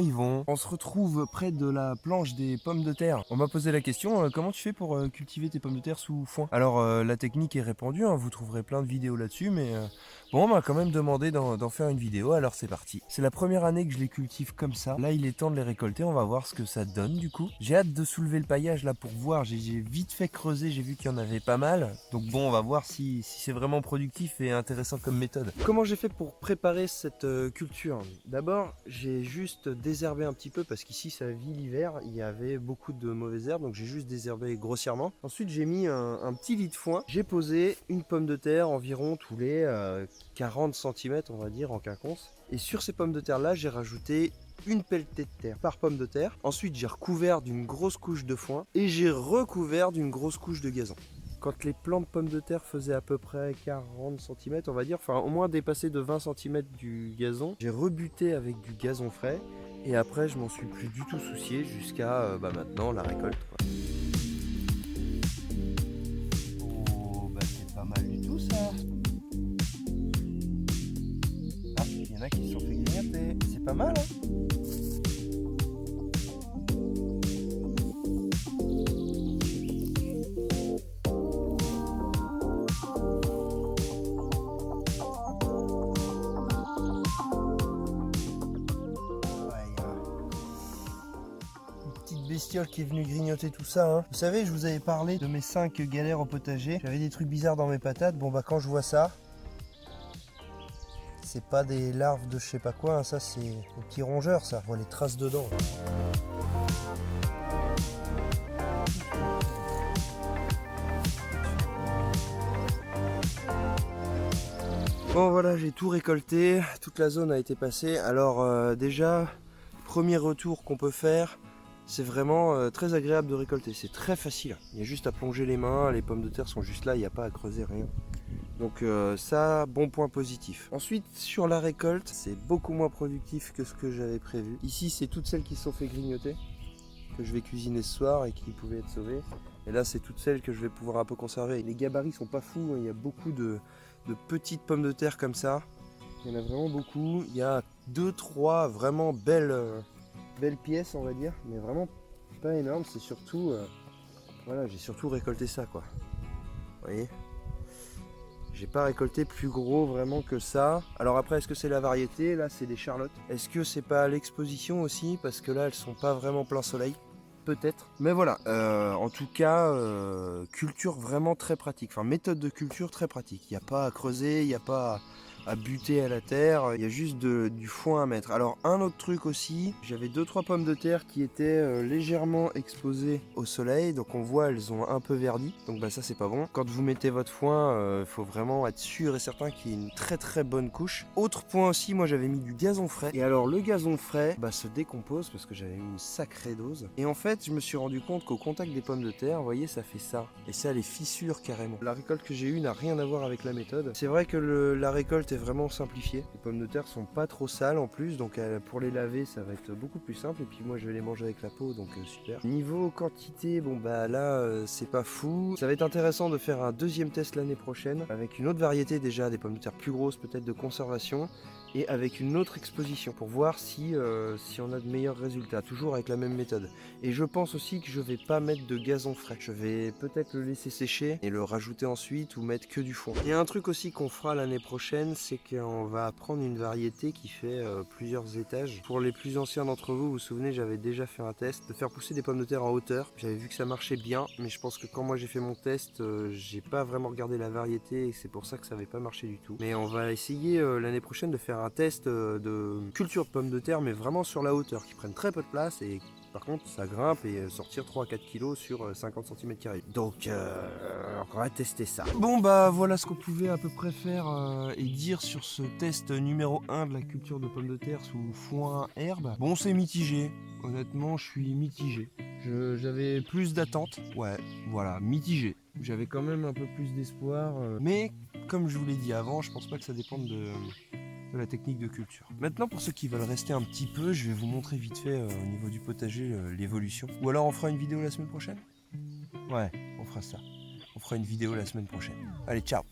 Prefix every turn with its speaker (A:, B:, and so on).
A: ils vont? On se retrouve près de la planche des pommes de terre. On m'a posé la question, comment tu fais pour cultiver tes pommes de terre sous foin? Alors la technique est répandue, hein, vous trouverez plein de vidéos là-dessus, mais bon, on m'a quand même demandé d'en faire une vidéo, alors c'est parti. C'est la première année que je les cultive comme ça. Là, il est temps de les récolter, on va voir ce que ça donne du coup. J'ai hâte de soulever le paillage là pour voir, j'ai vite fait creuser, j'ai vu qu'il y en avait pas mal. Donc bon, on va voir si c'est vraiment productif et intéressant comme méthode. Comment j'ai fait pour préparer cette culture? D'abord, j'ai juste désherbé un petit peu parce qu'ici ça vit l'hiver, il y avait beaucoup de mauvaises herbes, donc j'ai juste désherbé grossièrement. Ensuite, j'ai mis un petit lit de foin. J'ai posé une pomme de terre environ tous les 40 cm, on va dire, en quinconce. Et sur ces pommes de terre là, j'ai rajouté une pelletée de terre par pomme de terre. Ensuite, j'ai recouvert d'une grosse couche de foin et j'ai recouvert d'une grosse couche de gazon. Quand les plants de pommes de terre faisaient à peu près 40 cm, on va dire, enfin au moins dépassé de 20 cm du gazon, j'ai rebuté avec du gazon frais et après je m'en suis plus du tout soucié jusqu'à maintenant la récolte, quoi. Oh bah c'est pas mal du tout ça. Ah, il y en a qui se sont fait grignoter, c'est pas mal, hein. Bestiole qui est venu grignoter tout ça, hein. Vous savez, je vous avais parlé de mes 5 galères au potager. J'avais des trucs bizarres dans mes patates. Bon bah quand je vois ça, c'est pas des larves de je sais pas quoi, hein. Ça c'est des petits rongeurs, ça. On voit les traces dedans. Bon voilà, j'ai tout récolté, toute la zone a été passée. Alors déjà, premier retour qu'on peut faire, c'est vraiment très agréable de récolter, c'est très facile. Il y a juste à plonger les mains, les pommes de terre sont juste là, il n'y a pas à creuser, rien. Donc ça, bon point positif. Ensuite, sur la récolte, c'est beaucoup moins productif que ce que j'avais prévu. Ici, c'est toutes celles qui se sont fait grignoter, que je vais cuisiner ce soir et qui pouvaient être sauvées. Et là, c'est toutes celles que je vais pouvoir un peu conserver. Les gabarits sont pas fous, hein. Il y a beaucoup de petites pommes de terre comme ça. Il y en a vraiment beaucoup. Il y a 2-3 vraiment belles pièces, on va dire, mais vraiment pas énorme. C'est surtout, voilà, j'ai surtout récolté ça, quoi. Vous voyez, j'ai pas récolté plus gros vraiment que ça. Alors après, est-ce que c'est la variété? Là, c'est des charlottes. Est-ce que c'est pas l'exposition aussi? Parce que là, elles sont pas vraiment plein soleil. Peut-être. Mais voilà, en tout cas, culture vraiment très pratique. Enfin, méthode de culture très pratique. Il n'y a pas à creuser, il n'y a pas à buter à la terre, il y a juste du foin à mettre. Alors un autre truc aussi, j'avais 2-3 pommes de terre qui étaient légèrement exposées au soleil, donc on voit elles ont un peu verdi, donc bah ça c'est pas bon. Quand vous mettez votre foin, faut vraiment être sûr et certain qu'il y ait une très très bonne couche. Autre point aussi, moi j'avais mis du gazon frais, et alors le gazon frais se décompose parce que j'avais mis une sacrée dose, et en fait je me suis rendu compte qu'au contact des pommes de terre, vous voyez, ça fait ça, et ça les fissure carrément. La récolte que j'ai eue n'a rien à voir avec la méthode. C'est vrai que la récolte est vraiment simplifiée. Les pommes de terre sont pas trop sales en plus, donc pour les laver ça va être beaucoup plus simple, et puis moi je vais les manger avec la peau, donc super. Niveau quantité, bon bah là c'est pas fou. Ça va être intéressant de faire un deuxième test l'année prochaine avec une autre variété, déjà des pommes de terre plus grosses, peut-être de conservation, et avec une autre exposition pour voir si on a de meilleurs résultats, toujours avec la même méthode. Et je pense aussi que je vais pas mettre de gazon frais, je vais peut-être le laisser sécher et le rajouter ensuite, ou mettre que du foin. Il y a un truc aussi qu'on fera l'année prochaine, c'est qu'on va prendre une variété qui fait plusieurs étages. Pour les plus anciens d'entre vous, vous vous souvenez, j'avais déjà fait un test de faire pousser des pommes de terre en hauteur. J'avais vu que ça marchait bien, mais je pense que quand moi j'ai fait mon test, j'ai pas vraiment regardé la variété, et c'est pour ça que ça n'avait pas marché du tout. Mais on va essayer l'année prochaine de faire un test de culture de pommes de terre, mais vraiment sur la hauteur, qui prennent très peu de place, et par contre ça grimpe, et sortir 3 à 4 kg sur 50 cm². Donc on va tester ça. Bon bah voilà ce qu'on pouvait à peu près faire et dire sur ce test numéro 1 de la culture de pommes de terre sous foin herbe. Bon, c'est mitigé, honnêtement je suis mitigé. J'avais plus d'attentes, ouais, voilà, mitigé. J'avais quand même un peu plus d'espoir, mais comme je vous l'ai dit avant, je pense pas que ça dépende de la technique de culture. Maintenant, pour ceux qui veulent rester un petit peu, je vais vous montrer vite fait au niveau du potager l'évolution. Ou alors on fera une vidéo la semaine prochaine? Ouais, on fera ça. On fera une vidéo la semaine prochaine. Allez, ciao!